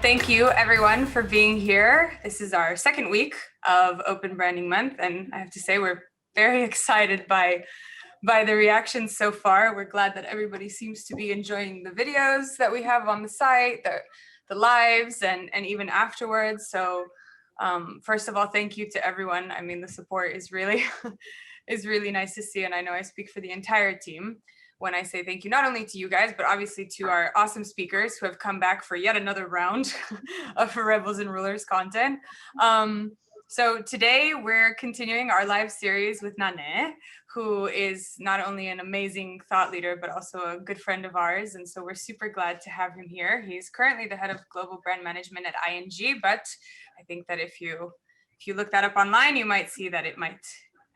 Thank you everyone for being here. This is our second week of Open Branding Month, and I have to say we're very excited by the reactions so far. We're glad that everybody seems to be enjoying the videos that we have on the site, the lives, and even afterwards. So first of all, thank you to everyone. I mean, the support is really is really nice to see, and I know I speak for the entire team when I say thank you, not only to you guys, but obviously to our awesome speakers who have come back for yet another round of Rebels and Rulers content. So today we're continuing our live series with Nanne, who is not only an amazing thought leader, but also a good friend of ours. And so we're super glad to have him here. He's currently the head of global brand management at ING, but I think that if you look that up online, you might see that it might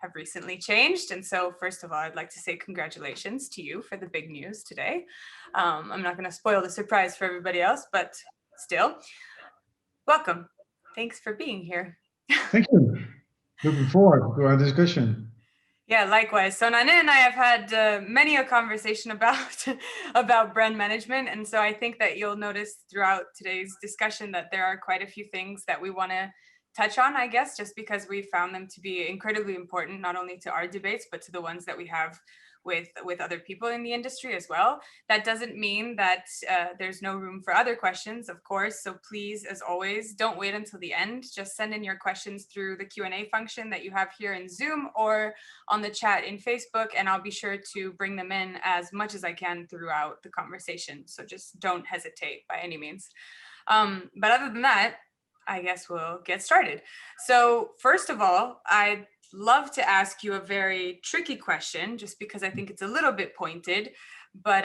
have recently changed. And so first of all, I'd like to say congratulations to you for the big news today. I'm not going to spoil the surprise for everybody else, but still, welcome. Thanks for being here. Thank you. Looking forward to our discussion. Yeah, likewise. So Nanne and I have had many a conversation about brand management. And so I think that you'll notice throughout today's discussion that there are quite a few things that we want to touch on, I guess, just because we found them to be incredibly important, not only to our debates, but to the ones that we have with other people in the industry as well. That doesn't mean that there's no room for other questions, of course. So please, as always, don't wait until the end. Just send in your questions through the Q&A function that you have here in Zoom or on the chat in Facebook, and I'll be sure to bring them in as much as I can throughout the conversation. So just don't hesitate by any means. But other than that, I guess we'll get started. So first of all, I'd love to ask you a very tricky question, just because I think it's a little bit pointed, but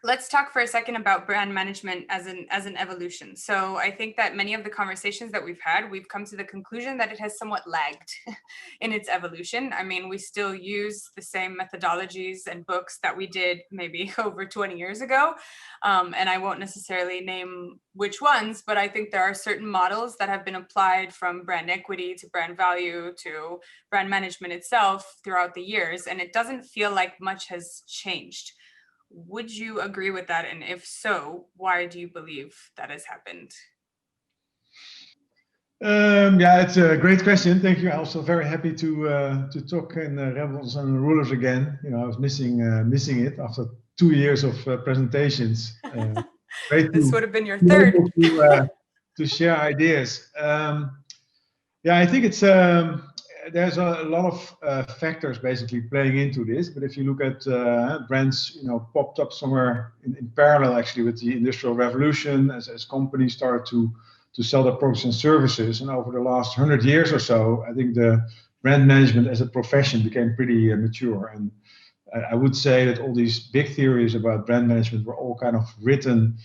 let's talk for a second about brand management as an evolution. So I think that many of the conversations that we've had, we've come to the conclusion that it has somewhat lagged in its evolution. I mean, we still use the same methodologies and books that we did maybe over 20 years ago. And I won't necessarily name which ones, but I think there are certain models that have been applied from brand equity to brand value to brand management itself throughout the years. And it doesn't feel like much has changed. Would you agree with that? And if so, why do you believe that has happened? Yeah, it's a great question. Thank you. I'm also very happy to talk in Rebels and Rulers again. You know, I was missing it after 2 years of presentations. Great this would have been your third. To share ideas. Yeah, I think it's there's a lot of factors basically playing into this. But if you look at brands, you know, popped up somewhere in parallel actually with the Industrial Revolution as companies started to sell their products and services. And over the last 100 years or so, I think the brand management as a profession became pretty mature. And I would say that all these big theories about brand management were all kind of written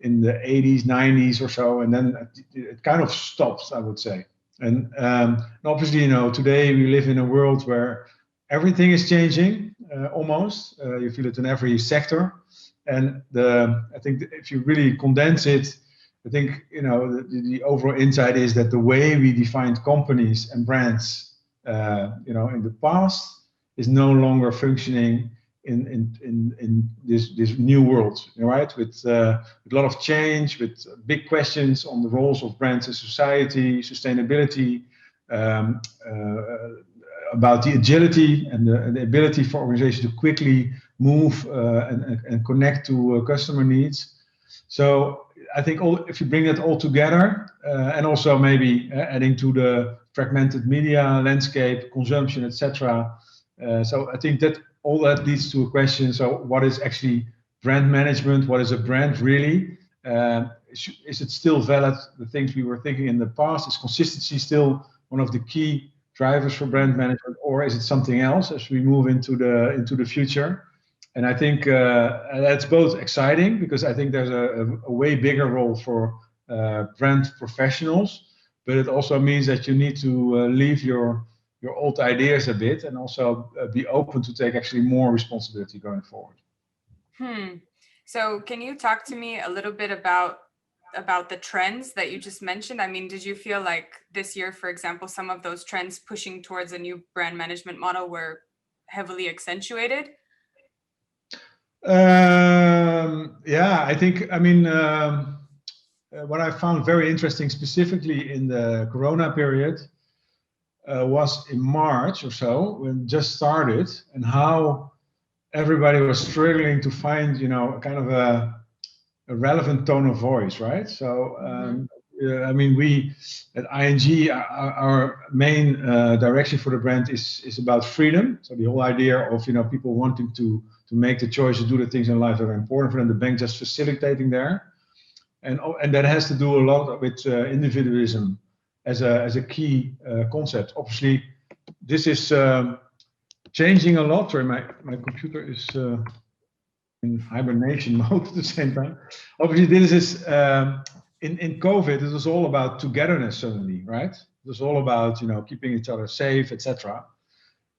in the 80s, 90s or so, and then it kind of stopped, I would say. And obviously, you know, today we live in a world where everything is changing, almost. You feel it in every sector. And I think if you really condense it, I think, you know, the overall insight is that the way we defined companies and brands, you know, in the past is no longer functioning in this new world, right? With a lot of change, with big questions on the roles of brands in society, sustainability, about the agility and the ability for organizations to quickly move and connect to customer needs. So I think if you bring that all together, and also maybe adding to the fragmented media landscape, consumption, etc. So I think that all that leads to a question. So what is actually brand management? What is a brand really? Is it still valid, the things we were thinking in the past? Is consistency still one of the key drivers for brand management, or is it something else as we move into the future? And I think that's both exciting, because I think there's a way bigger role for brand professionals, but it also means that you need to leave your old ideas a bit and also be open to take actually more responsibility going forward. So can you talk to me a little bit about the trends that you just mentioned? I mean, did you feel like this year, for example, some of those trends pushing towards a new brand management model were heavily accentuated? Yeah, I think, I mean, what I found very interesting, specifically in the Corona period, was in March or so when it just started, and how everybody was struggling to find, kind of a relevant tone of voice, right? So, I mean, we at ING, our main direction for the brand is about freedom. So the whole idea of people wanting to make the choice to do the things in life that are important for them, the bank just facilitating there, and that has to do a lot with individualism as a key concept. Obviously, this is changing a lot. Sorry, my computer is in hibernation mode at the same time. Obviously, this is in COVID. It was all about togetherness suddenly, right? It was all about keeping each other safe, etc.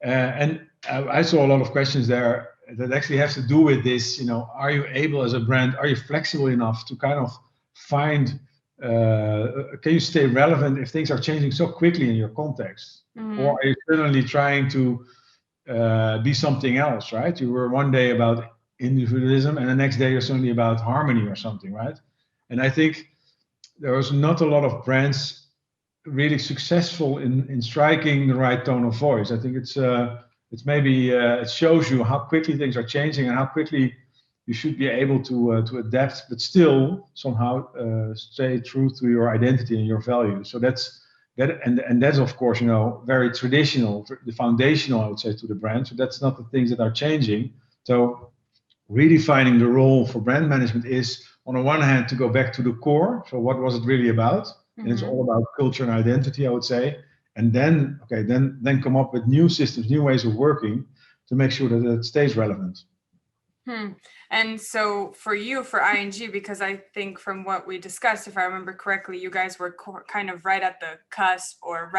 And I saw a lot of questions there that actually have to do with this. Are you able as a brand? Are you flexible enough to kind of find? Can you stay relevant if things are changing so quickly in your context, or are you suddenly trying to be something else, right? You were one day about individualism and the next day you're suddenly about harmony or something, right? And I think there was not a lot of brands really successful in striking the right tone of voice. I think it's maybe it shows you how quickly things are changing and how quickly you should be able to adapt, but still somehow stay true to your identity and your values. So that's and that's of course very traditional, the foundational, I would say, to the brand. So that's not the things that are changing. So redefining the role for brand management is, on the one hand, to go back to the core. So what was it really about? And it's all about culture and identity, I would say. And then then come up with new systems, new ways of working to make sure that it stays relevant. And so for you, for ING, because I think from what we discussed, if I remember correctly, you guys were kind of right at the cusp, or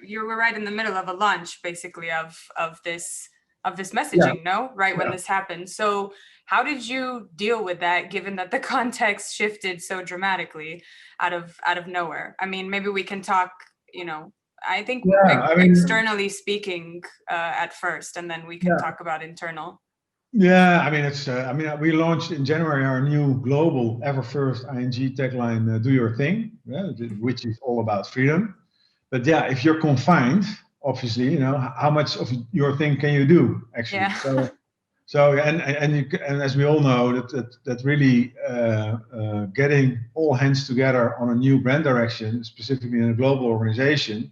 you were right in the middle of a launch, basically, of this messaging, no? Right when this happened. So how did you deal with that, given that the context shifted so dramatically out of nowhere? I mean, maybe we can talk, I think externally speaking at first, and then we can talk about internal. Yeah, I mean, it's. We launched in January our new global, ever first ING tagline: "Do your thing," which is all about freedom. But yeah, if you're confined, obviously, how much of your thing can you do actually? Yeah. So and as we all know, that really getting all hands together on a new brand direction, specifically in a global organization,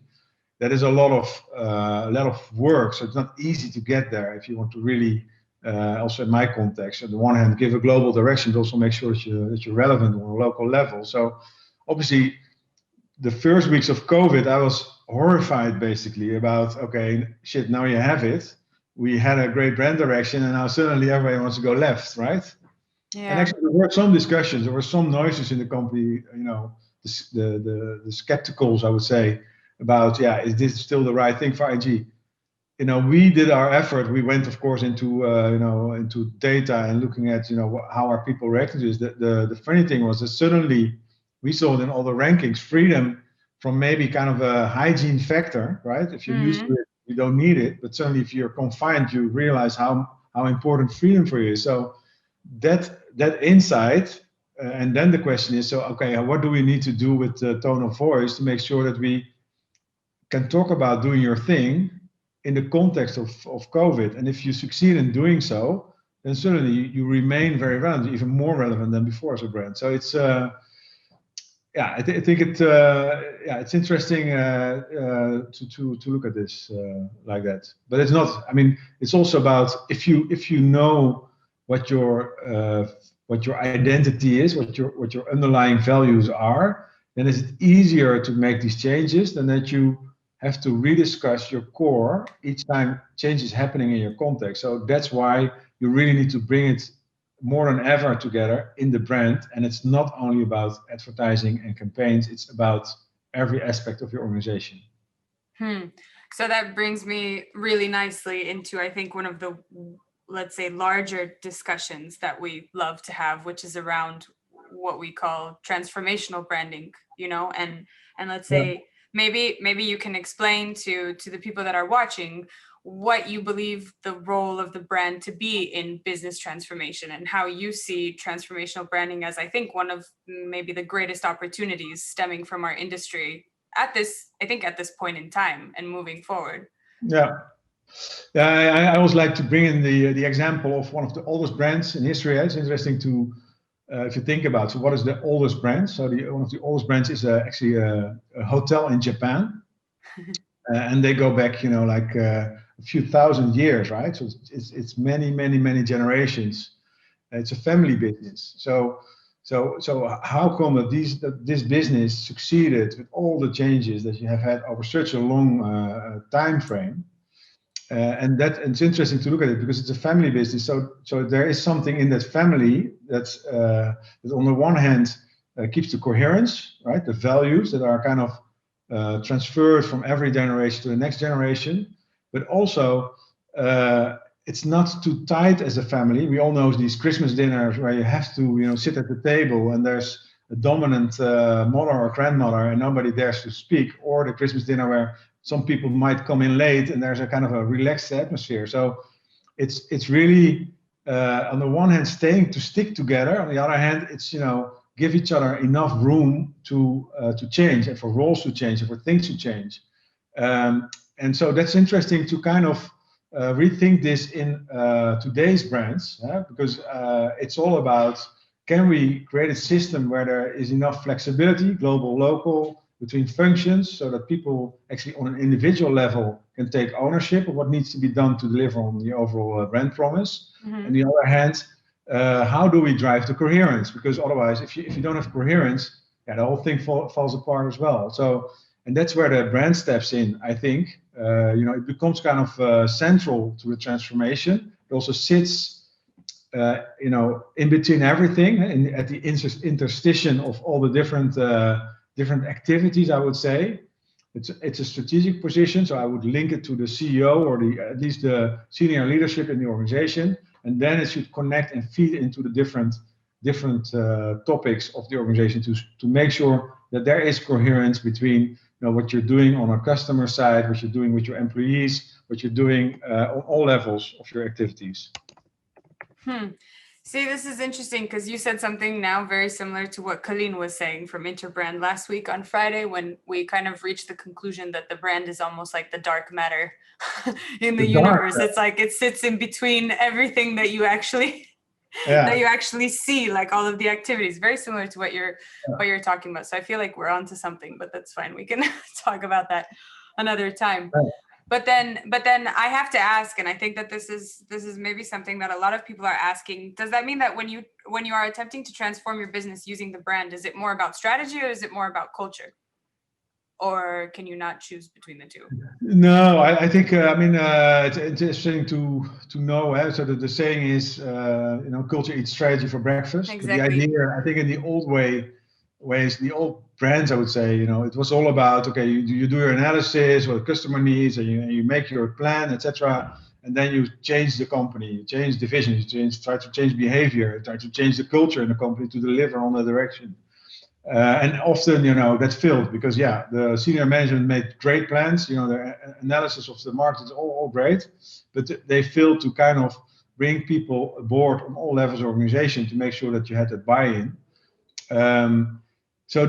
that is a lot of work. So it's not easy to get there if you want to really. Also in my context, on the one hand, give a global direction, but also make sure that you're relevant on a local level. So obviously, the first weeks of COVID, I was horrified basically about, okay, shit, now you have it. We had a great brand direction and now suddenly everybody wants to go left, right? Yeah. And actually there were some discussions, there were some noises in the company, the skepticals, I would say, about, is this still the right thing for ING? We did our effort. We went, of course, into into data and looking at how are people reacting to this. The funny thing was that suddenly we saw it in all the rankings, freedom from maybe kind of a hygiene factor, right? If you're used to it, you don't need it. But certainly, if you're confined, you realize how important freedom for you is. So that insight, and then the question is, so okay, what do we need to do with the tone of voice to make sure that we can talk about doing your thing in the context of COVID? And if you succeed in doing so, then certainly you remain very relevant, even more relevant than before as a brand. So it's I think it's interesting to look at this like that. But it's not. I mean, it's also about if you know what your identity is, what your underlying values are, then it's easier to make these changes than that you have to rediscuss your core each time change is happening in your context. So that's why you really need to bring it more than ever together in the brand. And it's not only about advertising and campaigns, it's about every aspect of your organization. So that brings me really nicely into, I think, one of the, let's say, larger discussions that we love to have, which is around what we call transformational branding, and let's say, maybe you can explain to the people that are watching what you believe the role of the brand to be in business transformation, and how you see transformational branding as, I think, one of maybe the greatest opportunities stemming from our industry at this point in time and moving forward. Yeah. Yeah, I always like to bring in the example of one of the oldest brands in history. It's interesting to, if you think about, so what is the oldest brand? So one of the oldest brands is actually a hotel in Japan. And they go back, like a few thousand years, right? So it's many generations. It's a family business. So how come that this business succeeded with all the changes that you have had over such a long time frame? And it's interesting to look at it because it's a family business. So there is something in that family that on the one hand keeps the coherence, right? The values that are kind of transferred from every generation to the next generation, but also it's not too tight as a family. We all know these Christmas dinners where you have to, sit at the table and there's a dominant mother or grandmother and nobody dares to speak, or the Christmas dinner where some people might come in late and there's a kind of a relaxed atmosphere. So it's really on the one hand stick together. On the other hand, it's give each other enough room to change and for roles to change and for things to change. And so that's interesting to kind of rethink this in today's brands, because it's all about, can we create a system where there is enough flexibility, global, local, between functions, so that people actually on an individual level can take ownership of what needs to be done to deliver on the overall brand promise. Mm-hmm. On the other hand, how do we drive the coherence? Because otherwise, if you don't have coherence, the whole thing falls apart as well. So, and that's where the brand steps in. I think it becomes kind of central to the transformation. It also sits, in between everything, at the interstition of all the different activities. I would say it's a strategic position. So I would link it to the CEO or at least the senior leadership in the organization. And then it should connect and feed into the different topics of the organization to make sure that there is coherence between what you're doing on a customer side, what you're doing with your employees, what you're doing on all levels of your activities. See, this is interesting because you said something now very similar to what Colleen was saying from Interbrand last week on Friday, when we kind of reached the conclusion that the brand is almost like the dark matter in the universe. It's like it sits in between everything that you actually see, like all of the activities. Very similar to what you're talking about. So I feel like we're onto something, but that's fine. We can talk about that another time. Right. But then I have to ask, and I think that this is maybe something that a lot of people are asking. Does that mean that when you are attempting to transform your business using the brand, is it more about strategy or is it more about culture? Or can you not choose between the two? No, I think it's interesting to know. So the saying is, culture eats strategy for breakfast. Exactly. But the idea, I think, in the old ways, the old brands, I would say, it was all about, okay, you do your analysis, what the customer needs, and you make your plan, etc. And then you change the company, you change divisions, try to change behavior, try to change the culture in the company to deliver on the direction. And often, that failed because, the senior management made great plans, the analysis of the market is all great, but they failed to kind of bring people aboard on all levels of the organization to make sure that you had that buy-in. So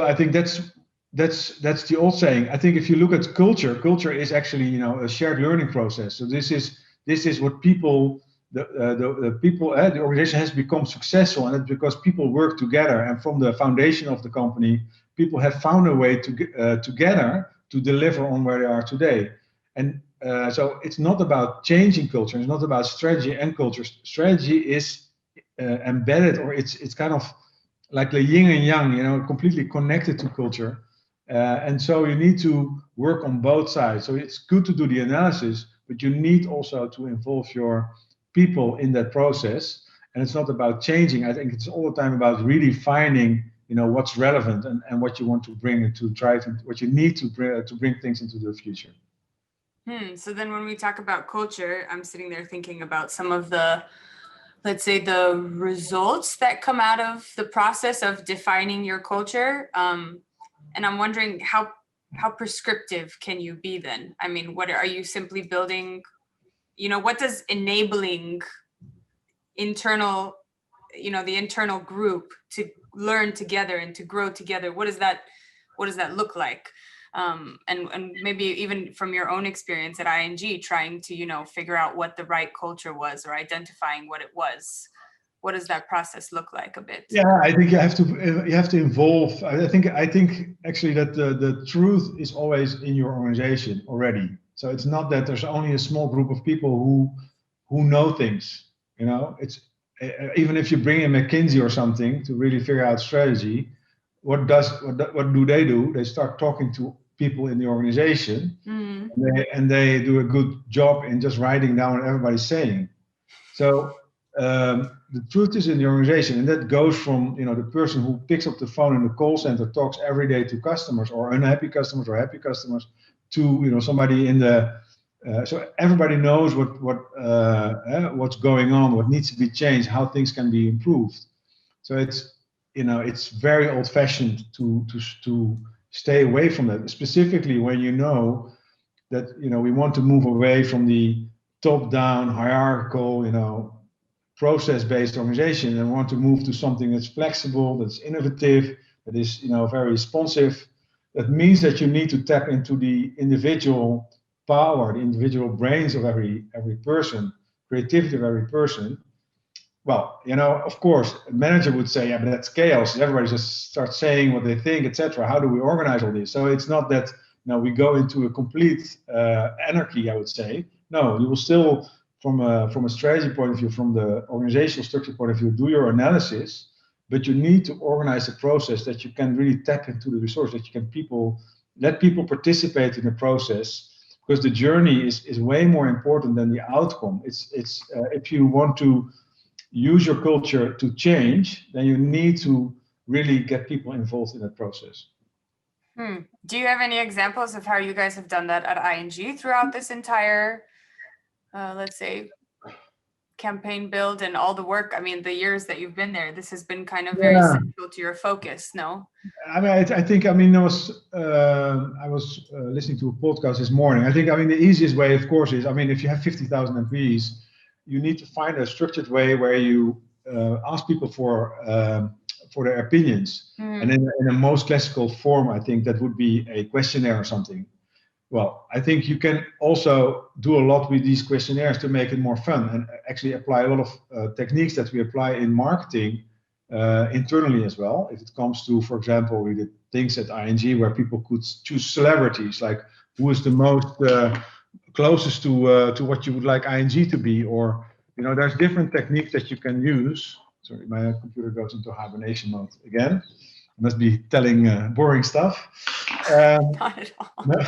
I think that's the old saying. I think if you look at culture is actually a shared learning process. So this is what people the organization has become successful, and it's because people work together, and from the foundation of the company, people have found a way to together to deliver on where they are today. And so it's not about changing culture. It's not about strategy and culture. Strategy is embedded, or it's kind of like the yin and yang, completely connected to culture. And so you need to work on both sides. So it's good to do the analysis, but you need also to involve your people in that process. And it's not about changing. I think it's all the time about really finding, what's relevant and what you want to bring and to drive and what you need to bring things into the future. So then when we talk about culture, I'm sitting there thinking about some of the, let's say, the results that come out of the process of defining your culture. And I'm wondering how how prescriptive can you be then? I mean, what are you simply building, what does enabling internal, the internal group to learn together and to grow together, what does that look like? And maybe even from your own experience at ING, trying to, figure out what the right culture was, or identifying what it was. What does that process look like a bit? Yeah, I think you have to involve. I think actually that the truth is always in your organization already. So it's not that there's only a small group of people who know things. It's even if you bring in McKinsey or something to really figure out strategy, what do? They start talking to people in the organization, and they do a good job in just writing down what everybody's saying. So the truth is in the organization, and that goes from the person who picks up the phone in the call center, talks every day to customers or unhappy customers or happy customers, to somebody in the so everybody knows what's going on, what needs to be changed, how things can be improved. So it's very old-fashioned to stay away from that, specifically when that we want to move away from the top-down hierarchical process-based organization and want to move to something that's flexible, that's innovative, that is very responsive. That means that you need to tap into the individual power, the individual brains of every person, creativity of every person. Well, of course, a manager would say, yeah, but that's chaos. Everybody just starts saying what they think, etc. How do we organize all this? So it's not that we go into a complete anarchy, I would say. No, you will still, from a strategy point of view, from the organizational structure point of view, do your analysis, but you need to organize a process that you can really tap into the resource, that you can let people participate in the process, because the journey is way more important than the outcome. It's if you want to use your culture to change, then you need to really get people involved in that process. Do you have any examples of how you guys have done that at ING throughout this entire, let's say, campaign build and all the work? I mean, the years that you've been there, this has been kind of very central to your focus, no? I mean, I think I was listening to a podcast this morning. I think the easiest way, of course, is if you have 50,000 employees, you need to find a structured way where you ask people for their opinions, and in a most classical form, I think that would be a questionnaire or something. Well, I think you can also do a lot with these questionnaires to make it more fun, and actually apply a lot of techniques that we apply in marketing internally as well. If it comes to, for example, we did things at ING where people could choose celebrities, like who is the most closest to what you would like ING to be, or there's different techniques that you can use. Sorry, my computer goes into hibernation mode again. I must be telling boring stuff. Not at all. No.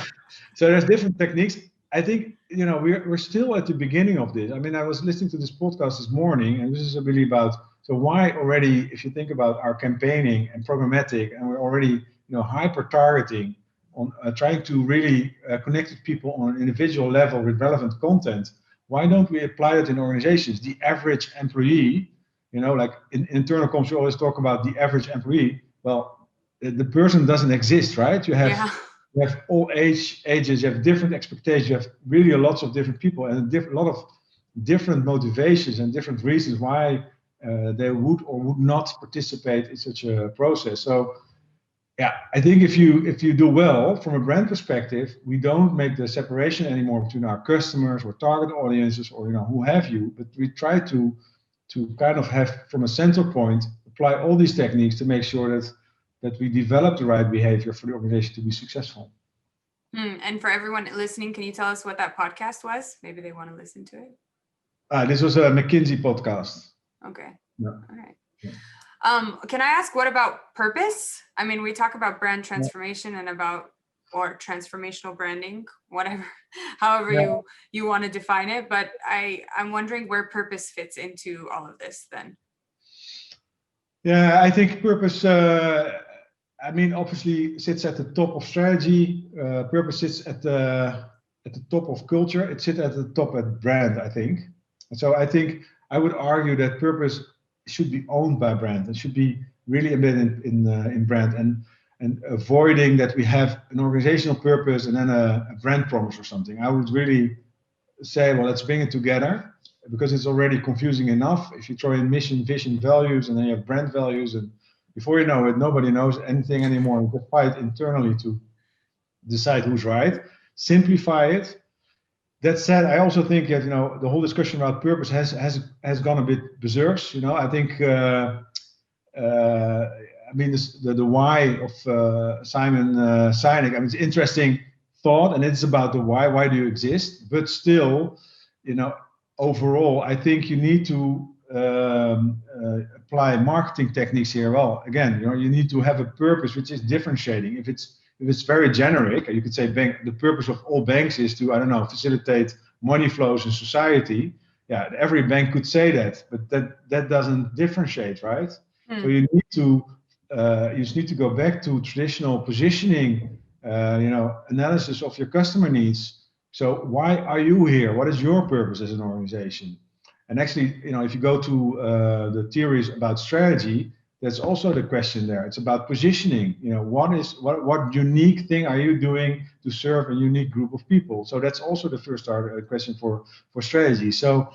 So there's different techniques. I think we're still at the beginning of this. I was listening to this podcast this morning, and this is really about, so why already, if you think about our campaigning and programmatic, and we're already hyper targeting on trying to really connect with people on an individual level with relevant content, why don't we apply it in organizations? The average employee, like in internal comms, we always talk about the average employee. Well, the person doesn't exist, right? You have all ages, you have different expectations, you have really lots of different people and a lot of different motivations and different reasons why they would or would not participate in such a process. So yeah, I think if you do well from a brand perspective, we don't make the separation anymore between our customers or target audiences or who have you, but we try to kind of have, from a central point, apply all these techniques to make sure that we develop the right behavior for the organization to be successful. And for everyone listening, can you tell us what that podcast was? Maybe they want to listen to it. This was a McKinsey podcast. Okay. Yeah. All right. Yeah. Can I ask, what about purpose? We talk about brand transformation and or transformational branding, whatever, however you want to define it. But I'm wondering where purpose fits into all of this then. Yeah, I think purpose, obviously sits at the top of strategy. Purpose sits at the top of culture. It sits at the top at brand, I think. And so I think I would argue that purpose should be owned by brand. It should be really embedded in brand. And and avoiding that we have an organizational purpose and then a brand promise or something. I would really say, well, let's bring it together, because it's already confusing enough. If you throw in mission, vision, values, and then you have brand values, and before you know it, nobody knows anything anymore. You can fight internally to decide who's right. Simplify it. That said, I also think that the whole discussion about purpose has gone a bit berserk. I think I mean the why of Simon Sinek. I mean, it's interesting thought, and it's about the why. Why do you exist? But still, overall, I think you need to apply marketing techniques here. Well, again, you need to have a purpose which is differentiating. If it's very generic, you could say the purpose of all banks is to, I don't know, facilitate money flows in society. Yeah, every bank could say that, but that doesn't differentiate, right? So you just need to go back to traditional positioning, analysis of your customer needs. So why are you here? What is your purpose as an organization? And actually, if you go to the theories about strategy, that's also the question there. It's about positioning. What unique thing are you doing to serve a unique group of people? So that's also the first question for strategy. So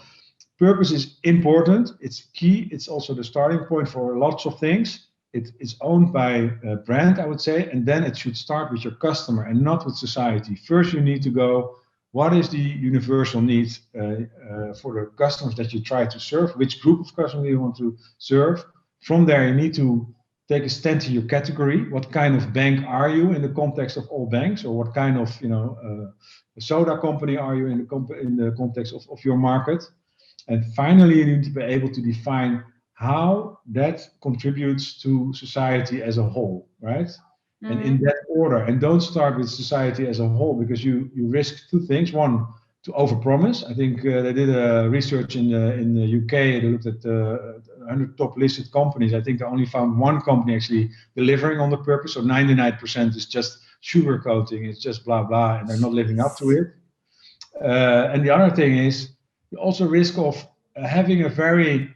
purpose is important. It's key. It's also the starting point for lots of things. It's owned by a brand, I would say, and then it should start with your customer and not with society. First, you need to go, what is the universal need for the customers that you try to serve? Which group of customers do you want to serve? From there, you need to take a stand to your category. What kind of bank are you in the context of all banks? Or what kind of soda company are you in the context of your market? And finally, you need to be able to define how that contributes to society as a whole, right? Mm-hmm. And in that order. And don't start with society as a whole, because you risk two things. One, to overpromise. I think they did a research in the UK. They looked at 100 top listed companies. I think they only found one company actually delivering on the purpose. So 99% is just sugarcoating. It's just blah, blah, and they're not living up to it. And the other thing is, you also risk of having a very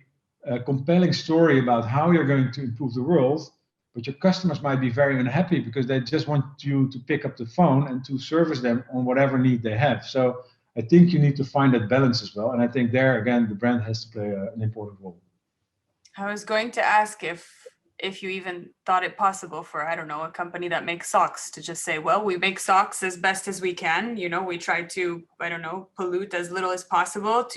compelling story about how you're going to improve the world, but your customers might be very unhappy because they just want you to pick up the phone and to service them on whatever need they have. So I think you need to find that balance as well. And I think there, again, the brand has to play an important role. I was going to ask if you even thought it possible for, I don't know, a company that makes socks to just say, well, we make socks as best as we can. We try to, I don't know, pollute as little as possible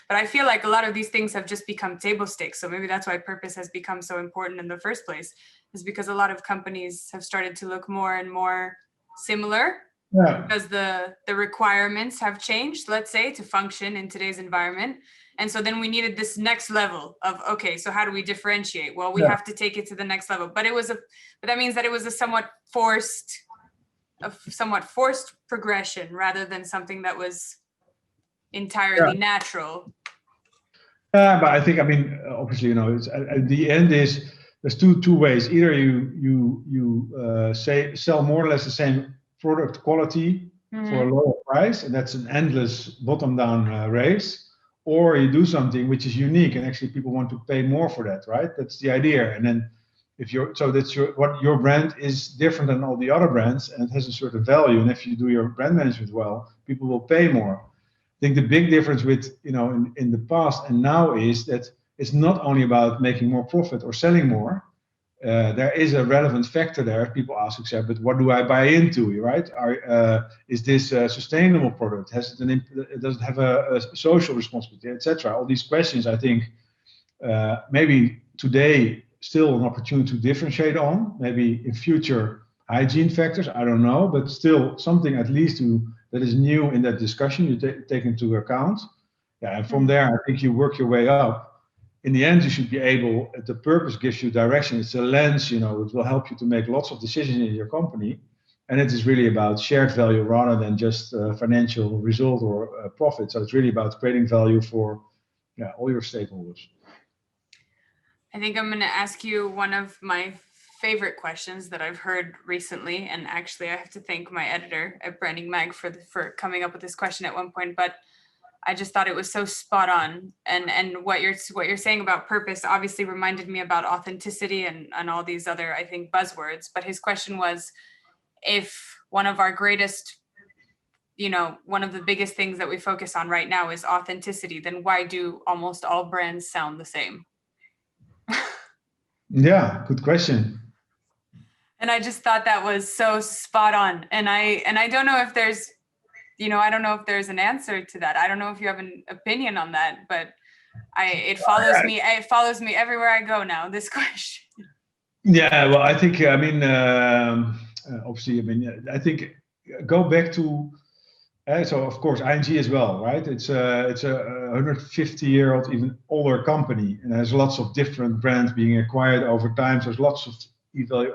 but I feel like a lot of these things have just become table stakes. So maybe that's why purpose has become so important in the first place, is because a lot of companies have started to look more and more similar. Yeah. Because the requirements have changed, let's say, to function in today's environment. And so then we needed this next level of, okay, so how do we differentiate? Well, we have to take it to the next level. But that means that it was a somewhat forced progression rather than something that was entirely natural. Yeah, but I think, obviously, it's, at the end is there's two ways. Either you sell more or less the same product quality for a lower price, and that's an endless bottom-down race. Or you do something which is unique, and actually people want to pay more for that, right? That's the idea. And then what your brand is different than all the other brands, and it has a certain value. And if you do your brand management well, people will pay more. I think the big difference with in the past and now is that it's not only about making more profit or selling more. There is a relevant factor there. People ask, but what do I buy into, right? Is this a sustainable product? Does it have a social responsibility, etc.? All these questions, I think, maybe today still an opportunity to differentiate on. Maybe in future, hygiene factors, I don't know, but still something at least that is new in that discussion you take into account. Yeah, and from there, I think you work your way up. In the end, you should be able, the purpose gives you direction. It's a lens, it will help you to make lots of decisions in your company. And it is really about shared value rather than just financial result or profit. So it's really about creating value for all your stakeholders. I think I'm going to ask you one of my favorite questions that I've heard recently. And actually, I have to thank my editor at Branding Mag for coming up with this question at one point. But I just thought it was so spot on. And what you're saying about purpose obviously reminded me about authenticity and all these other, I think, buzzwords. But his question was, if one of our greatest, one of the biggest things that we focus on right now is authenticity, then why do almost all brands sound the same? Yeah, good question. And I just thought that was so spot on. And I don't know if there's, I don't know if there's an answer to that. I don't know if you have an opinion on that, but it follows me everywhere I go now, this question. Yeah, well, I think, obviously, I think go back to, so of course, ING as well, right? It's a 150-year-old, even older company, and there's lots of different brands being acquired over time. So there's lots of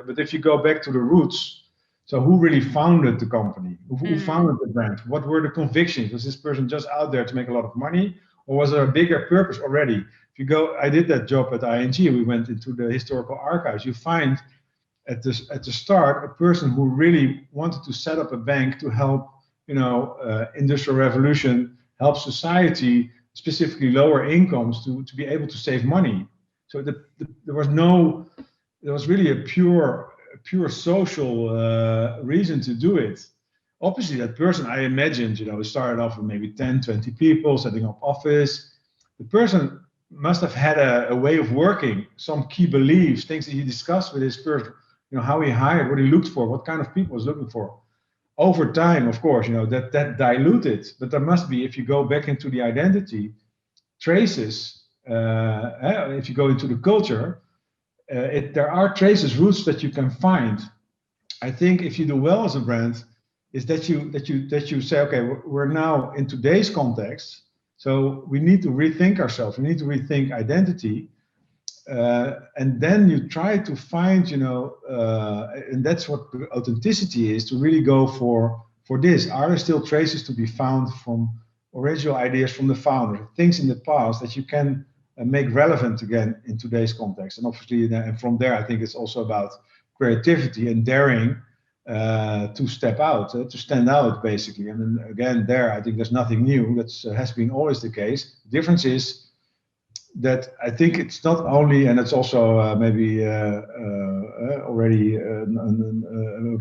but if you go back to the roots, so who really founded the company? Who founded the brand? What were the convictions? Was this person just out there to make a lot of money, or was there a bigger purpose already? If you go, I did that job at ING. We went into the historical archives. You find at the start a person who really wanted to set up a bank to help, industrial revolution, help society, specifically lower incomes, to be able to save money. So there was really a pure social reason to do it. Obviously, that person, I imagined, started off with maybe 10, 20 people, setting up office. The person must have had a way of working, some key beliefs, things that he discussed with his person, how he hired, what he looked for, what kind of people he was looking for. Over time, of course, that diluted, but there must be, if you go back into the identity, traces, if you go into the culture, there are traces, roots that you can find. I think if you do well as a brand, is that you say, okay, we're now in today's context, so we need to rethink ourselves. We need to rethink identity, and then you try to find, and that's what the authenticity is, to really go for this. Are there still traces to be found from original ideas from the founder, things in the past that you can make relevant again in today's context? And obviously, and from there, I think it's also about creativity and daring to step out, to stand out, basically. And then again, there, I think there's nothing new. That has been always the case. The difference is that I think it's not only, and it's also maybe already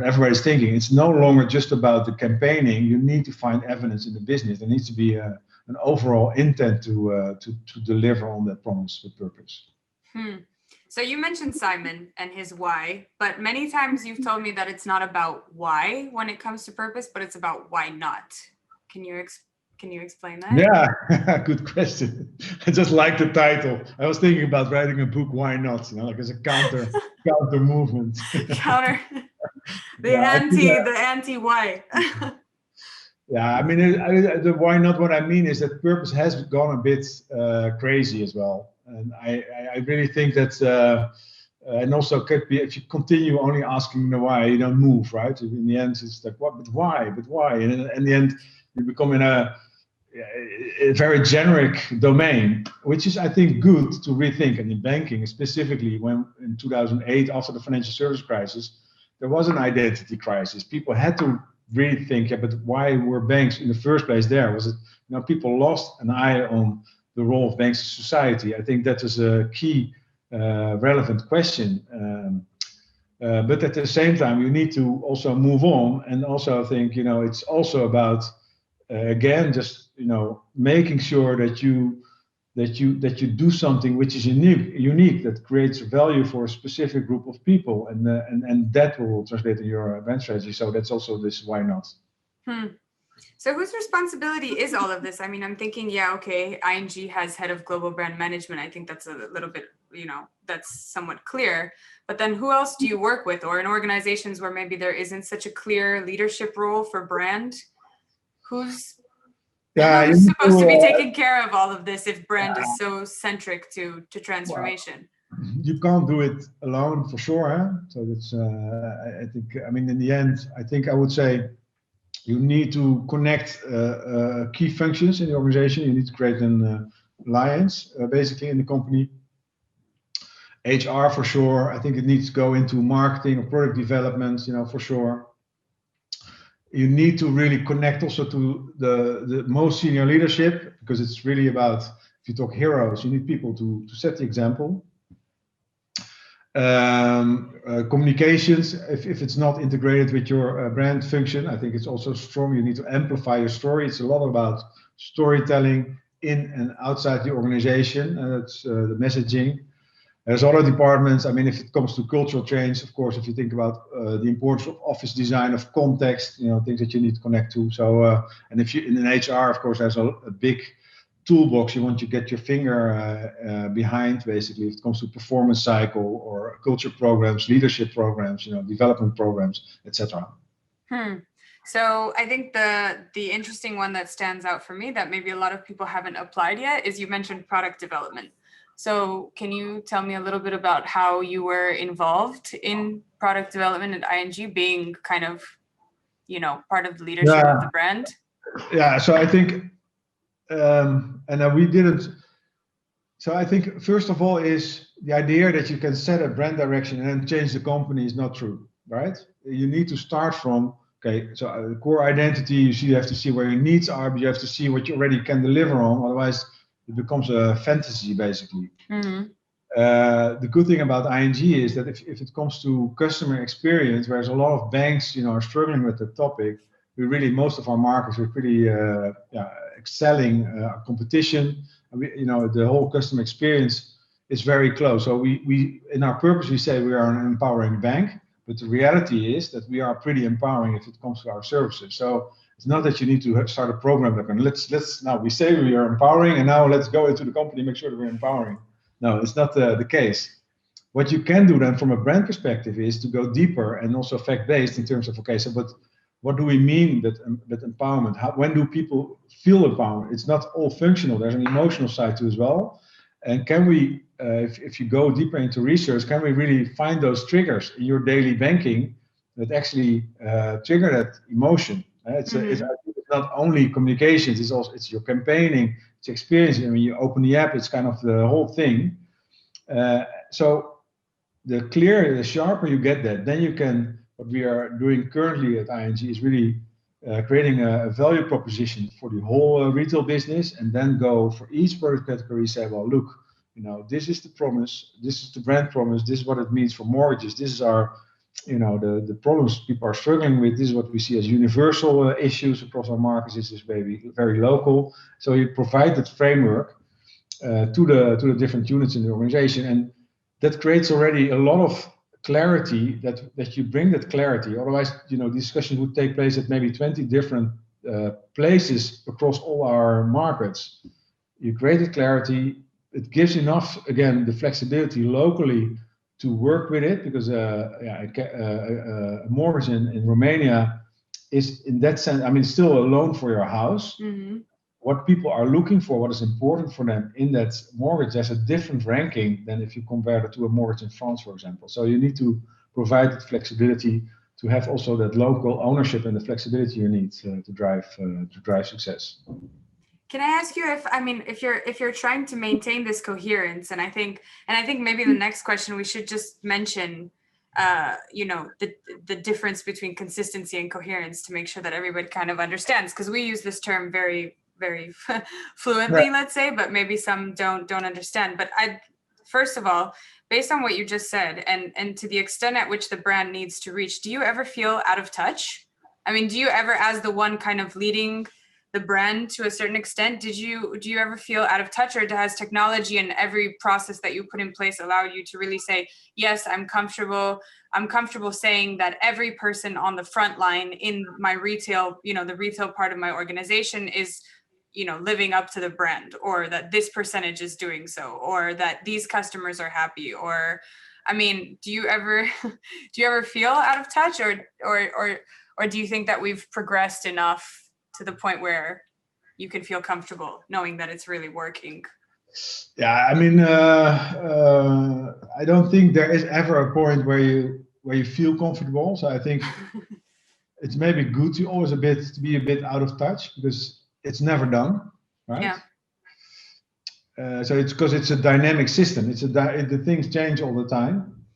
everybody's thinking, it's no longer just about the campaigning. You need to find evidence in the business. There needs to be an overall intent to deliver on that promise with purpose. So you mentioned Simon and his why, but many times you've told me that it's not about why when it comes to purpose, but it's about why not. Can you explain that? Yeah, good question. I just like the title. I was thinking about writing a book, why not? Like as a counter movement. The anti why. Yeah, the why not, what I mean is that purpose has gone a bit crazy as well. And I really think that, and also could be, if you continue only asking the why, you don't move, right? In the end, it's like, what, but why? And in the end, you become in a very generic domain, which is, I think, good to rethink. And in banking, specifically, when in 2008, after the financial service crisis, there was an identity crisis. People had to really think, but why were banks in the first place there? Was it, people lost an eye on the role of banks in society? I think that is a key relevant question. But at the same time, you need to also move on, and also think, it's also about again, just making sure that you do something which is unique, that creates value for a specific group of people, and that will translate in your brand strategy. So that's also this why not. So whose responsibility is all of this? I'm thinking, okay, ING has head of global brand management. I think that's a little bit, that's somewhat clear. But then who else do you work with? Or in organizations where maybe there isn't such a clear leadership role for brand, who's supposed to be taking care of all of this if brand is so centric to transformation? Well, you can't do it alone, for sure. Huh? So that's, I think, in the end, I would say, you need to connect key functions in the organization. You need to create an alliance, basically, in the company. HR, for sure. I think it needs to go into marketing or product development, for sure. you need to really connect also to the most senior leadership, because it's really about, if you talk heroes, you need people to set the example. Communications, if it's not integrated with your brand function, I think it's also strong. You need to amplify your story. It's a lot about storytelling in and outside the organization. That's the messaging. There's other departments. I mean, if it comes to cultural change, of course, if you think about the importance of office design, of context, things that you need to connect to. So, and if you in an HR, of course, there's a big toolbox you want to get your finger behind, basically, if it comes to performance cycle or culture programs, leadership programs, development programs, etc. So I think the interesting one that stands out for me that maybe a lot of people haven't applied yet is you mentioned product development. So can you tell me a little bit about how you were involved in product development at ING, being kind of, part of the leadership of the brand? Yeah, so I think, and we didn't. So I think first of all is the idea that you can set a brand direction and then change the company is not true, right? You need to start from, okay, so the core identity, you have to see where your needs are, but you have to see what you already can deliver on. Otherwise, it becomes a fantasy, basically. Mm-hmm. The good thing about ING is that if it comes to customer experience, whereas a lot of banks, are struggling with the topic, most of our markets, we're pretty excelling competition. The whole customer experience is very close. So we in our purpose, we say we are an empowering bank, but the reality is that we are pretty empowering if it comes to our services. So it's not that you need to start a program that can let's now we say we are empowering and now let's go into the company, make sure that we're empowering. No, it's not the case. What you can do then from a brand perspective is to go deeper and also fact-based in terms of, okay, so but what do we mean that empowerment? When do people feel empowered? It's not all functional. There's an emotional side to it as well. And can we, if you go deeper into research, can we really find those triggers in your daily banking that actually trigger that emotion? It's not only communications. It's your campaigning, it's experience. When you open the app, it's kind of the whole thing. So the sharper you get that, then you can. What we are doing currently at ING is really creating a value proposition for the whole retail business, and then go for each product category. Say, well, look, this is the promise, this is the brand promise, this is what it means for mortgages. This is our, the problems people are struggling with. This is what we see as universal issues across our markets. This is maybe very local. So you provide that framework to the different units in the organization, and that creates already a lot of clarity, that you bring that clarity. Otherwise, discussions would take place at maybe 20 different places across all our markets. You create the clarity. It gives enough, again, the flexibility locally to work with it, because a mortgage in Romania is, in that sense, still a loan for your house. Mm-hmm. What people are looking for, what is important for them in that mortgage, there's a different ranking than if you compare it to a mortgage in France, for example. So you need to provide that flexibility to have also that local ownership and the flexibility you need to drive success. Can I ask you if you're trying to maintain this coherence, and I think maybe the next question we should just mention, the difference between consistency and coherence to make sure that everybody kind of understands, because we use this term very fluently, let's say, but maybe some don't understand. But first of all, based on what you just said, and to the extent at which the brand needs to reach, do you ever feel out of touch? Do you ever, as the one kind of leading the brand to a certain extent, do you ever feel out of touch, or has technology and every process that you put in place allow you to really say, yes, I'm comfortable saying that every person on the front line in my retail, the retail part of my organization is living up to the brand, or that this percentage is doing so, or that these customers are happy? Or, do you ever feel out of touch, or do you think that we've progressed enough to the point where you can feel comfortable knowing that it's really working? Yeah, I don't think there is ever a point where you feel comfortable. So I think it's maybe good to always be a bit out of touch, because it's never done, right? Yeah. So it's because it's a dynamic system. The things change all the time.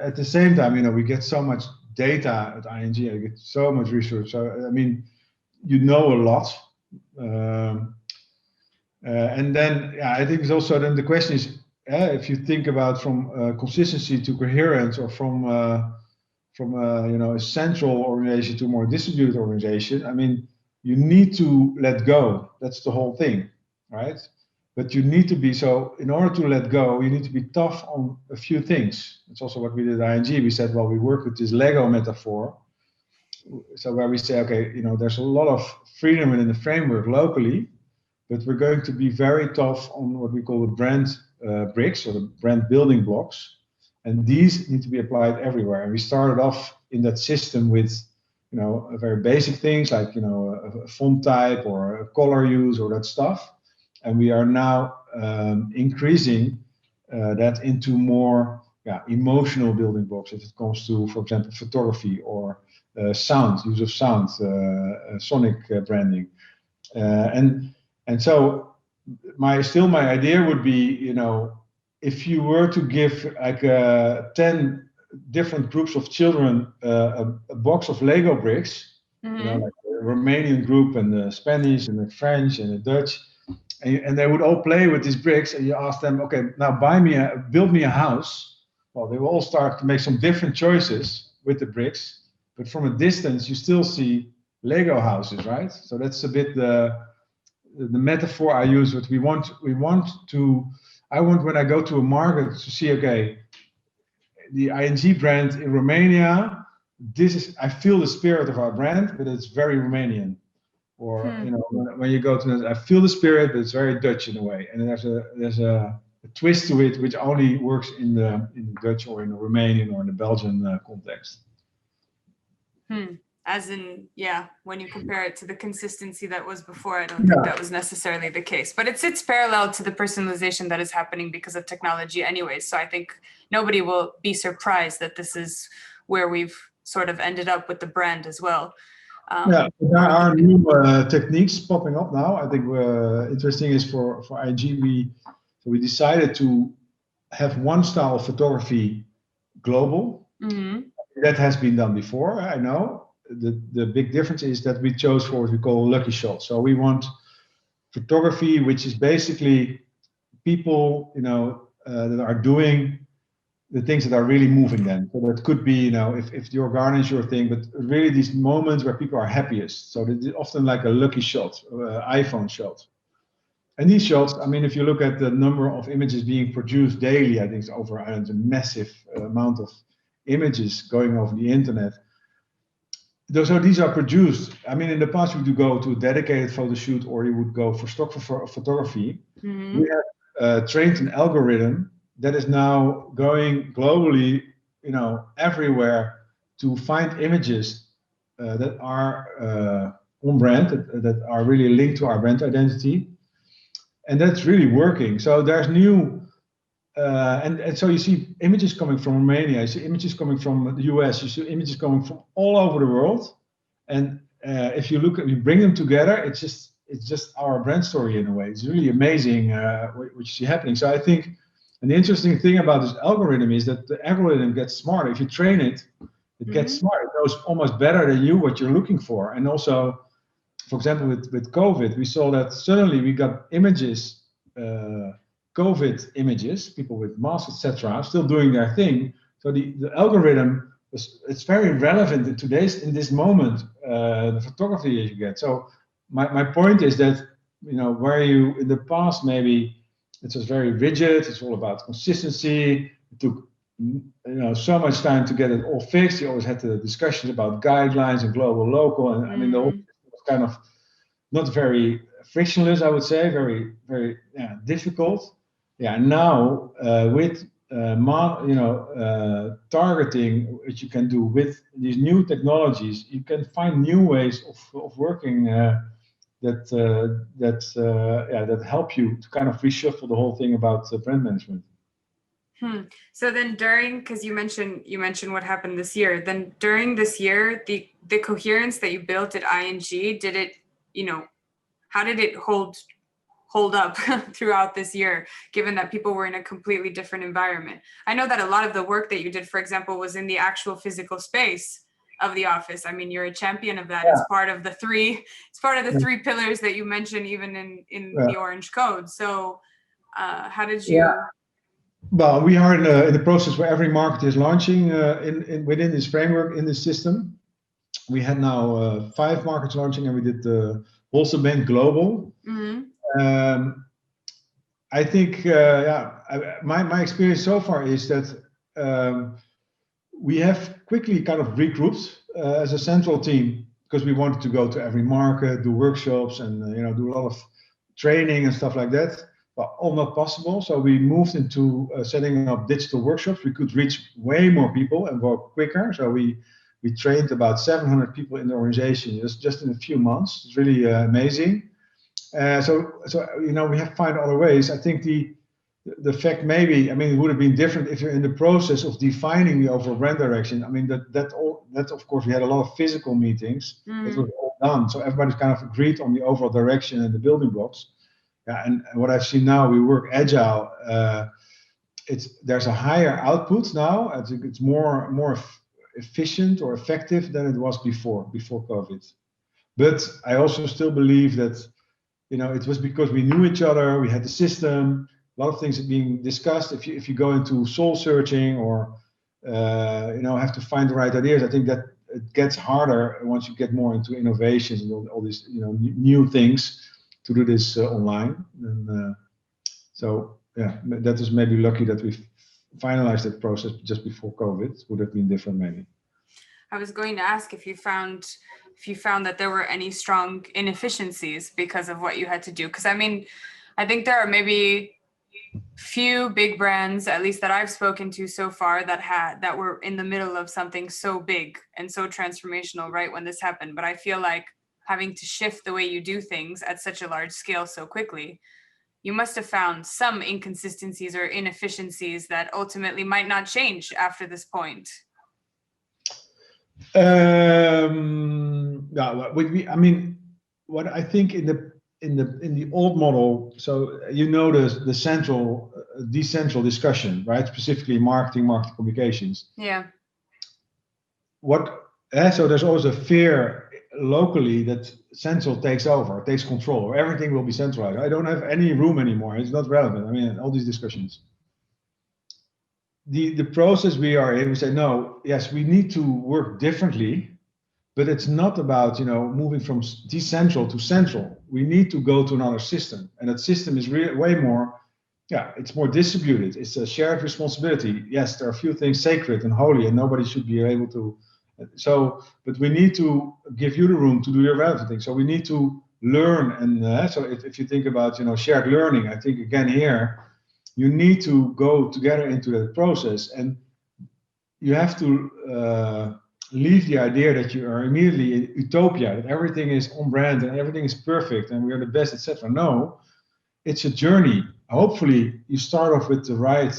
At the same time, we get so much data at ING. I get so much research. So I mean, you know a lot. And then, yeah, I think it's also then the question is, if you think about from consistency to coherence, or from a central organization to a more distributed organization. I mean, you need to let go. That's the whole thing, right? But you need to be, so in order to let go, you need to be tough on a few things. It's also what we did at ING. We said, well, we work with this Lego metaphor. So where we say, okay, there's a lot of freedom within the framework locally, but we're going to be very tough on what we call the brand bricks, or the brand building blocks. And these need to be applied everywhere. And we started off in that system with, very basic things like, a font type or a color use or that stuff. And we are now increasing that into more emotional building blocks if it comes to, for example, photography or sound, use of sound, sonic branding. And so my idea would be, if you were to give like 10 different groups of children a box of Lego bricks, like the Romanian group and the Spanish and the French and the Dutch, and they would all play with these bricks, and you ask them, okay, now build me a house. Well, they will all start to make some different choices with the bricks, but from a distance, you still see Lego houses, right? So that's a bit the metaphor I use. What I want when I go to a market to see, okay, the ING brand in Romania, I feel the spirit of our brand, but it's very Romanian. Or when you go to, I feel the spirit, but it's very Dutch in a way. And there's a twist to it, which only works in the Dutch or in the Romanian or in the Belgian context. As in, when you compare it to the consistency that was before, I don't think that was necessarily the case. But it sits parallel to the personalization that is happening because of technology anyways. So I think nobody will be surprised that this is where we've sort of ended up with the brand as well. There are new techniques popping up now. I think interesting is for ING, we decided to have one style of photography global. That has been done before, I know. The big difference is that we chose for what we call lucky shots. So we want photography, which is basically people, that are doing the things that are really moving them. So that could be, if your garden is your thing, but really these moments where people are happiest. So it's often like a lucky shot, iPhone shot. And these shots, I mean, if you look at the number of images being produced daily, I think it's over a massive amount of images going over the internet. So these are produced. I mean, in the past, you would go to a dedicated photo shoot, or you would go for stock photography. We have trained an algorithm that is now going globally, everywhere, to find images that are on brand, that are really linked to our brand identity, and that's really working. So there's new. And so you see images coming from Romania, you see images coming from the US, you see images coming from all over the world. And if you bring them together, it's just our brand story in a way. It's really amazing what you see happening. So I think, and the interesting thing about this algorithm is that the algorithm gets smarter. If you train it, it gets smart. It knows almost better than you what you're looking for. And also, for example, with COVID, we saw that suddenly we got images, COVID images, people with masks, etc., still doing their thing. So the algorithm it's very relevant in this moment, the photography you get. So my point is that where you in the past maybe it was very rigid, it's all about consistency. It took so much time to get it all fixed. You always had the discussions about guidelines and global, local, and I mean the whole system was kind of not very frictionless, I would say, very, very difficult. Now with targeting, which you can do with these new technologies, you can find new ways of working that help you to kind of reshuffle the whole thing about brand management. So then because you mentioned what happened this year, then during this year, the coherence that you built at ING, did it, how did it hold up throughout this year, given that people were in a completely different environment? I know that a lot of the work that you did, for example, was in the actual physical space, of the office. I mean, you're a champion of that. It's part of the three pillars that you mentioned even in the Orange Code. So how did you? Well, we are in the process where every market is launching within this framework, in this system. We had now 5 markets launching, and we did the wholesale bank global. I think, my experience so far is that we have quickly kind of regrouped as a central team, because we wanted to go to every market, do workshops, and do a lot of training and stuff like that. But all not possible. So we moved into setting up digital workshops. We could reach way more people and work quicker. So we trained about 700 people in the organization just in a few months. It's really amazing. So we have to find other ways. I think the fact maybe, it would have been different if you're in the process of defining the overall brand direction. That of course we had a lot of physical meetings. It was all done. So everybody's kind of agreed on the overall direction and the building blocks. Yeah, and what I've seen now, we work agile. There's a higher output now. I think it's more efficient or effective than it was before COVID. But I also still believe that it was because we knew each other, we had the system, a lot of things are being discussed. If you go into soul searching or have to find the right ideas, I think that it gets harder once you get more into innovations and all these new things to do this online. And that is maybe lucky that we finalized that process just before COVID. Would have been different maybe. I was going to ask if you found that there were any strong inefficiencies because of what you had to do. Because I think there are maybe few big brands, at least that I've spoken to so far, that were in the middle of something so big and so transformational right when this happened. But I feel like having to shift the way you do things at such a large scale so quickly, you must have found some inconsistencies or inefficiencies that ultimately might not change after this point. What I think in the old model, so the central, decentral discussion, right? Specifically marketing communications. Yeah. So there's always a fear locally that central takes over, takes control, or everything will be centralized. I don't have any room anymore. It's not relevant. All these discussions. The process we are in, we say, no, yes, we need to work differently, but it's not about moving from decentral to central. We need to go to another system, and that system is way more. Yeah, it's more distributed. It's a shared responsibility. Yes, there are a few things sacred and holy, and nobody should be able to. But we need to give you the room to do your relevant thing. So we need to learn, and so if you think about shared learning, I think again here you need to go together into that process, and you have to leave the idea that you are immediately in utopia, that everything is on brand and everything is perfect and we are the best, etc. No, it's a journey. Hopefully, you start off with the right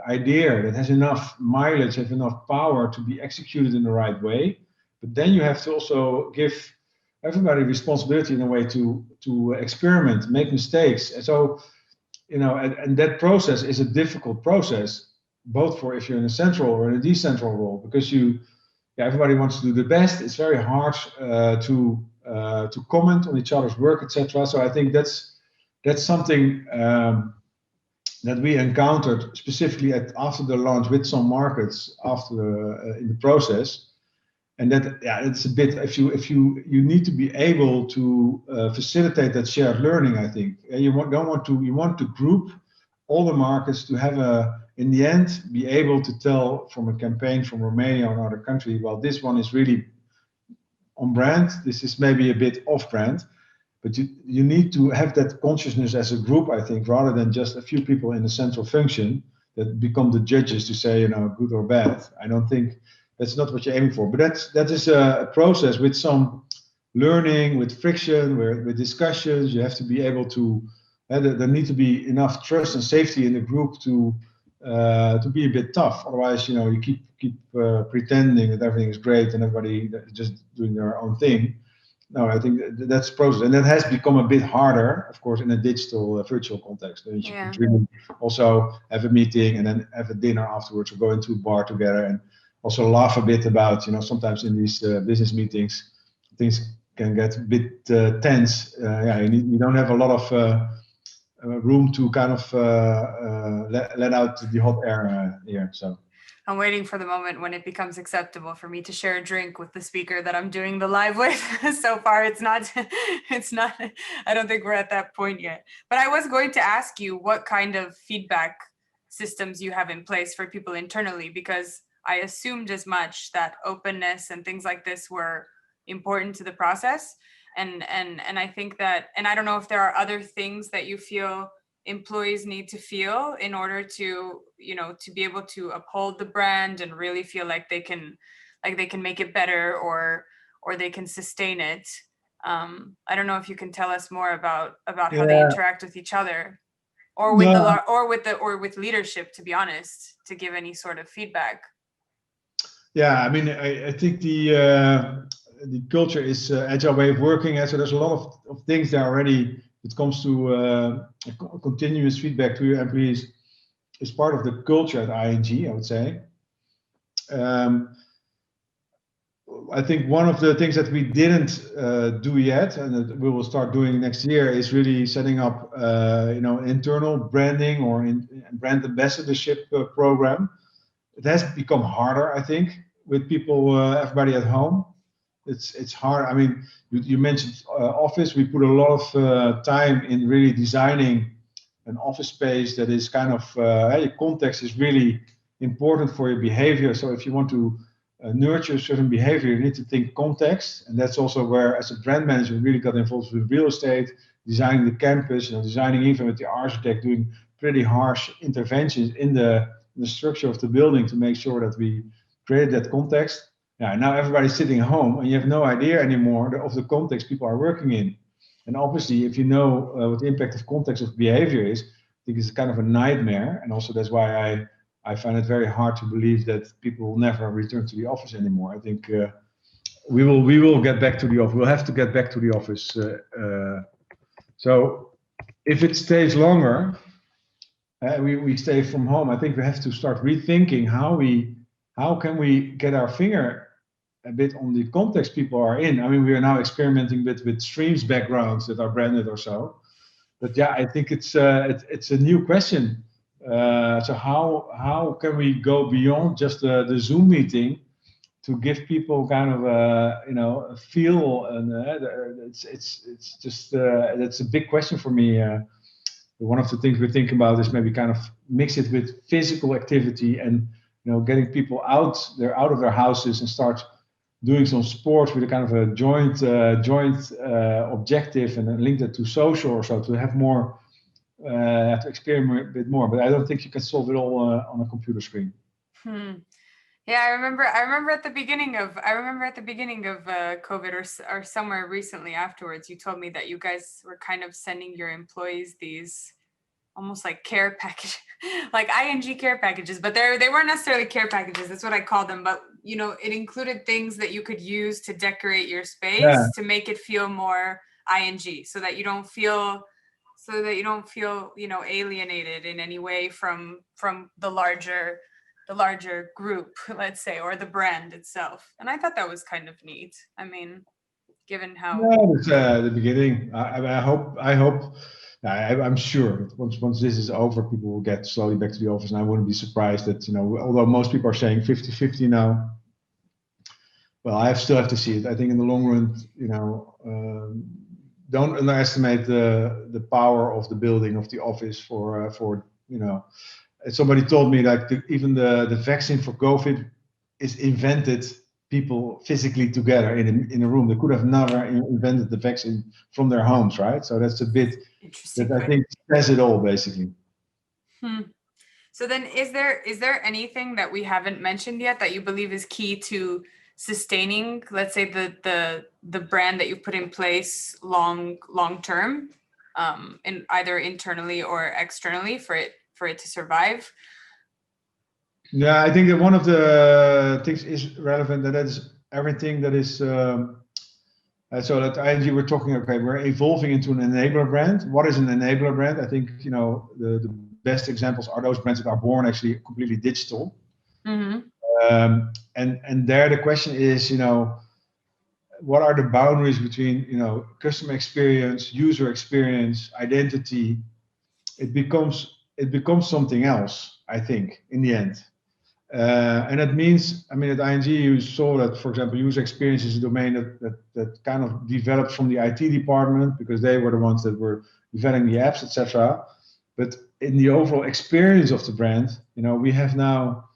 idea that has enough mileage, has enough power to be executed in the right way. But then you have to also give everybody responsibility in a way to experiment, make mistakes. And so, and that process is a difficult process, both for if you're in a central or in a decentral role, because everybody wants to do the best. It's very hard to comment on each other's work, etc. So I think that's something that we encountered specifically after the launch with some markets in the process, and that it's a bit you need to be able to facilitate that shared learning. I think you want to group all the markets to have in the end be able to tell from a campaign from Romania or another country, well, this one is really on brand, this is maybe a bit off brand. But you need to have that consciousness as a group, I think, rather than just a few people in a central function that become the judges to say, good or bad. I don't think that's not what you're aiming for. But that is a process with some learning, with friction, with discussions. You have to be able to. There need to be enough trust and safety in the group to be a bit tough. Otherwise, you keep pretending that everything is great and everybody just doing their own thing. No, I think that's a process, and that has become a bit harder, of course, in a digital, virtual context. You could really also have a meeting and then have a dinner afterwards, or go into a bar together, and also laugh a bit about, sometimes in these business meetings, things can get a bit tense. You don't have a lot of room to kind of let out the hot air here. So I'm waiting for the moment when it becomes acceptable for me to share a drink with the speaker that I'm doing the live with. So far, it's not, I don't think we're at that point yet. But I was going to ask you what kind of feedback systems you have in place for people internally, because I assumed as much that openness and things like this were important to the process. And I think that, and I don't know if there are other things that you feel employees need to feel in order to, to be able to uphold the brand and really feel like they can make it better, or they can sustain it. I don't know if you can tell us more about how they interact with each other, or with with leadership, to be honest, to give any sort of feedback. Yeah, I mean, I think the culture is agile way of working, and so there's a lot of things that already, it comes to continuous feedback to your employees, is part of the culture at ING, I would say. I think one of the things that we didn't do yet, and that we will start doing next year, is really setting up, internal branding or brand ambassadorship program. It has become harder, I think, with people, everybody at home. It's hard. I mean, you mentioned office. We put a lot of time in really designing an office space that is kind of, your context is really important for your behavior. So if you want to nurture a certain behavior, you need to think context. And that's also where, as a brand manager, we really got involved with real estate, designing the campus, designing even with the architect, doing pretty harsh interventions in the structure of the building to make sure that we create that context. Yeah, now everybody's sitting home and you have no idea anymore of the context people are working in. And obviously, if you know what the impact of context of behavior is, I think it's kind of a nightmare. And also that's why I find it very hard to believe that people will never return to the office anymore. I think we will get back to the office. We'll have to get back to the office. So if it stays longer, we stay from home, I think we have to start rethinking how can we get our finger a bit on the context people are in. I mean, we are now experimenting with streams backgrounds that are branded or so. But yeah, I think it's a new question. So how can we go beyond just the Zoom meeting to give people kind of a feel, and it's just that's a big question for me. One of the things we think about is maybe kind of mix it with physical activity and getting people out of their houses and start doing some sports with a kind of a joint objective, and then link that to social or so, to have more have to experiment a bit more. But I don't think you can solve it all on a computer screen. Yeah, I remember at the beginning of COVID, or somewhere recently afterwards, you told me that you guys were kind of sending your employees these almost like care package, like ING care packages, but they weren't necessarily care packages. That's what I called them. But it included things that you could use to decorate your space to make it feel more ING, so that you don't feel alienated in any way from the larger group, let's say, or the brand itself. And I thought that was kind of neat. I mean, given how it's the beginning. I hope I'm sure that once this is over, people will get slowly back to the office, and I wouldn't be surprised that although most people are saying 50-50 now, well, I still have to see it. I think in the long run, don't underestimate the power of the building, of the office for somebody told me that even the vaccine for COVID is invented people physically together in a room. They could have never invented the vaccine from their homes, right? So that's a bit that I think says it all, basically. So then, is there anything that we haven't mentioned yet that you believe is key to sustaining, let's say, the brand that you put in place long term, in either internally or externally, for it to survive? Yeah, I think that one of the things is relevant, that is everything that is so that ING, we're talking, okay, we're evolving into an enabler brand. What is an enabler brand? I think the best examples are those brands that are born actually completely digital. And there the question is, what are the boundaries between, customer experience, user experience, identity? It becomes something else, I think, in the end. And that means, at ING, you saw that, for example, user experience is a domain that kind of developed from the IT department, because they were the ones that were developing the apps, etc. But in the overall experience of the brand, we have now,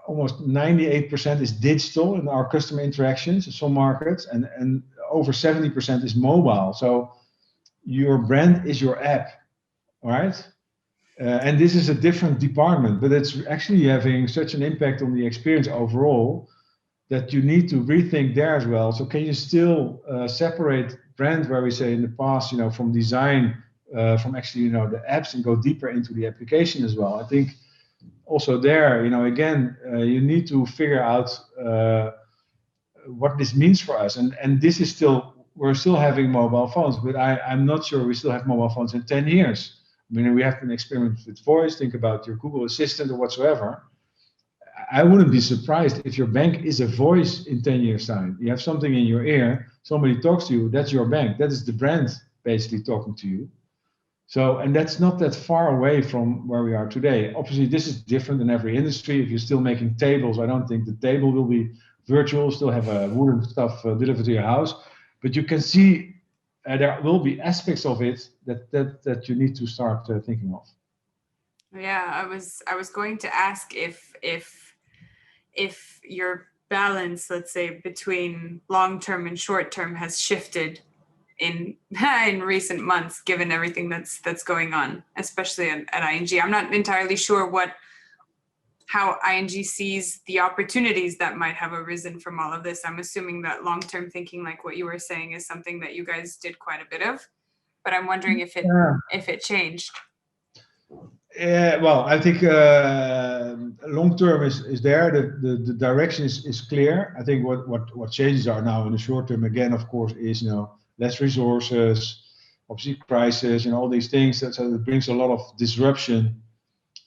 almost 98% is digital in our customer interactions in some markets, and over 70% is mobile. So your brand is your app, all right? And this is a different department, but it's actually having such an impact on the experience overall that you need to rethink there as well. So can you still separate brand, where we say in the past, from design, from actually, the apps, and go deeper into the application as well? I think also there, again, you need to figure out what this means for us. And this is still, we're still having mobile phones, but I'm not sure we still have mobile phones in 10 years. We have been experimenting with voice. Think about your Google Assistant or whatsoever. I wouldn't be surprised if your bank is a voice in 10 years' time. You have something in your ear, somebody talks to you, that's your bank. That is the brand basically talking to you. So, and that's not that far away from where we are today. Obviously, this is different in every industry. If you're still making tables, I don't think the table will be virtual, still have a wooden stuff delivered to your house. But you can see there will be aspects of it that you need to start thinking of. Yeah, I was going to ask if your balance, let's say, between long-term and short-term has shifted in recent months, given everything that's going on, especially at ING. I'm not entirely sure how ING sees the opportunities that might have arisen from all of this. I'm assuming that long-term thinking, like what you were saying, is something that you guys did quite a bit of, but I'm wondering if it changed. Yeah, well, I think long-term is there. The direction is clear. I think what changes are now in the short term, again, of course, is less resources, obviously crisis, and all these things. So it brings a lot of disruption.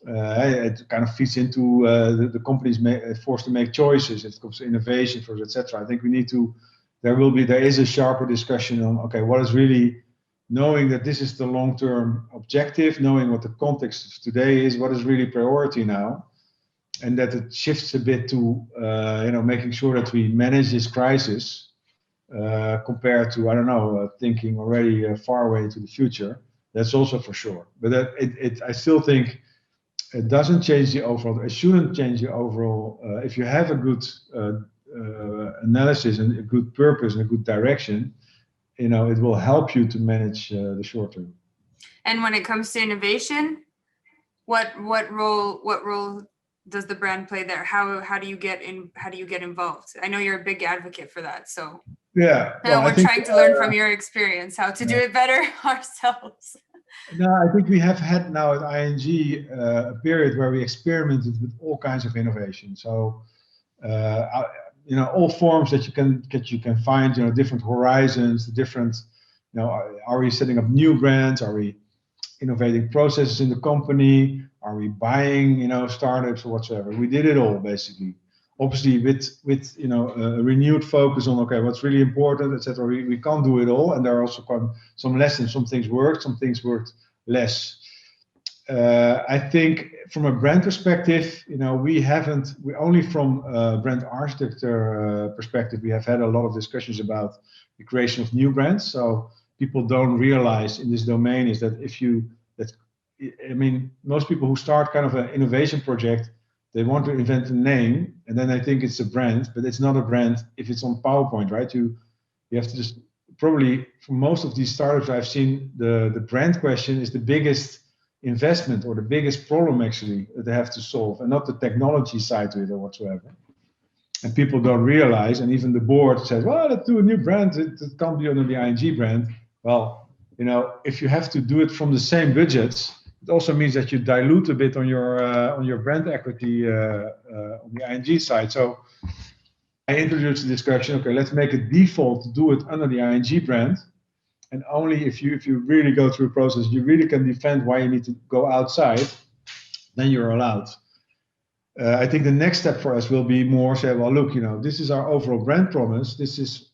It kind of feeds into the companies forced to make choices. It comes to innovation, etc. I think there is a sharper discussion on, okay, what is really, knowing that this is the long-term objective, knowing what the context of today is, what is really priority now, and that it shifts a bit to making sure that we manage this crisis compared to, I don't know, thinking already far away into the future. That's also for sure. But I still think it doesn't change the overall. It shouldn't change the overall. If you have a good analysis and a good purpose and a good direction, it will help you to manage the short term. And when it comes to innovation, what role does the brand play there? How do you get involved? I know you're a big advocate for that. So yeah, well, we're trying to learn from your experience how to do it better ourselves. No, I think we have had now at ING a period where we experimented with all kinds of innovation. So all forms that you can find, different horizons, different, are we setting up new brands? Are we innovating processes in the company? Are we buying, startups or whatsoever? We did it all basically. Obviously, with a renewed focus on, okay, what's really important, etc. We can't do it all, and there are also some lessons. Some things worked, some things worked less. I think from a brand perspective, we only from a brand architecture perspective, we have had a lot of discussions about the creation of new brands. So people don't realize in this domain is that most people who start kind of an innovation project, they want to invent a name, and then they think it's a brand, but it's not a brand if it's on PowerPoint, right? You have to just, probably for most of these startups I've seen, the brand question is the biggest investment or the biggest problem actually that they have to solve, and not the technology side to it or whatsoever. And people don't realize, and even the board says, well, let's do a new brand, it can't be under the ING brand. Well, if you have to do it from the same budgets, it also means that you dilute a bit on your brand equity on the ING side. So I introduced the discussion, okay, let's make a default to do it under the ING brand. And only if you really go through a process, you really can defend why you need to go outside, then you're allowed. I think the next step for us will be more say, well, look, this is our overall brand promise. This is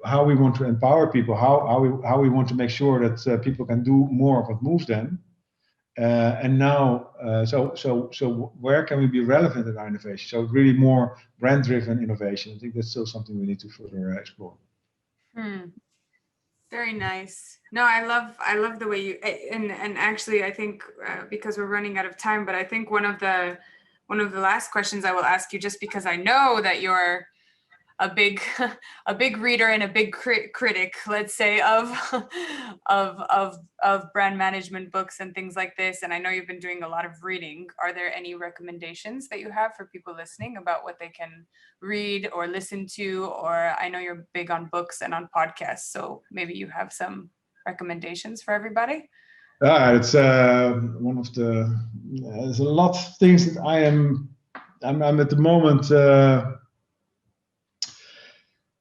how we want to empower people, how we want to make sure that people can do more of what moves them. And now, so where can we be relevant in our innovation? So really more brand-driven innovation. I think that's still something we need to further explore. Very nice. No, I love the way you, and actually I think because we're running out of time, but I think one of the last questions I will ask you, just because I know that you're a big reader and a big critic, let's say, of brand management books and things like this, and I know you've been doing a lot of reading. Are there any recommendations that you have for people listening about what they can read or listen to? Or I know you're big on books and on podcasts, so maybe you have some recommendations for everybody. It's one of the. There's a lot of things that I'm at the moment.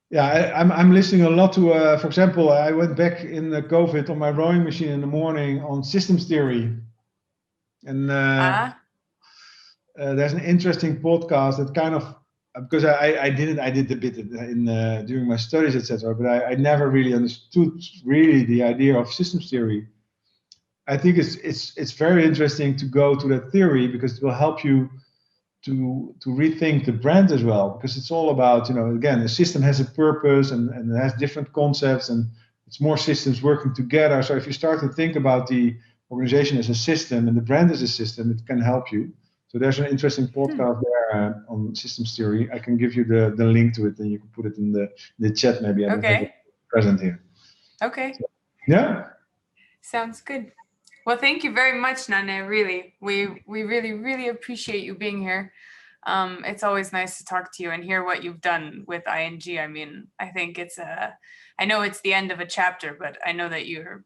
I'm listening a lot to, for example, I went back in the COVID on my rowing machine in the morning on systems theory. And there's an interesting podcast that kind of, because I did a bit in during my studies, etc., but I never really understood really the idea of systems theory. I think it's very interesting to go to that theory because it will help you to rethink the brand as well, because it's all about, again, the system has a purpose and it has different concepts and it's more systems working together. So if you start to think about the organization as a system and the brand as a system, it can help you. So there's an interesting podcast there on systems theory. I can give you the link to it and you can put it in the chat maybe. I don't have it present here. Okay. So, yeah. Sounds good. Well, thank you very much, Nanne. Really, we really, really appreciate you being here. It's always nice to talk to you and hear what you've done with ING. I mean, I think I know it's the end of a chapter, but I know that you're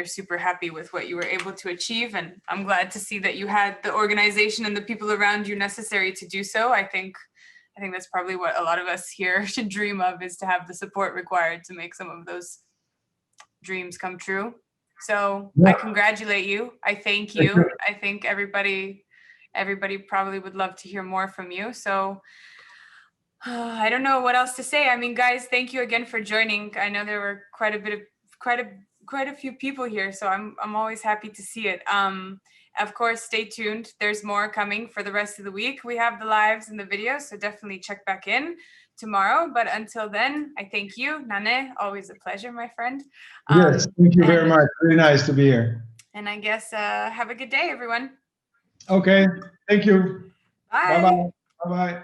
super happy with what you were able to achieve. And I'm glad to see that you had the organization and the people around you necessary to do so. I think that's probably what a lot of us here should dream of, is to have the support required to make some of those dreams come true. So I congratulate you. I thank you. I think everybody probably would love to hear more from you. So I don't know what else to say. I mean, guys, thank you again for joining. I know there were quite a few people here, so I'm always happy to see it. Of course, stay tuned. There's more coming for the rest of the week. We have the lives and the videos, so definitely check back in tomorrow. But until then, I thank you, Nanne. Always a pleasure, my friend. Yes, thank you very much. Very nice to be here. And I guess have a good day, everyone. Okay, thank you. Bye. Bye-bye. Bye-bye.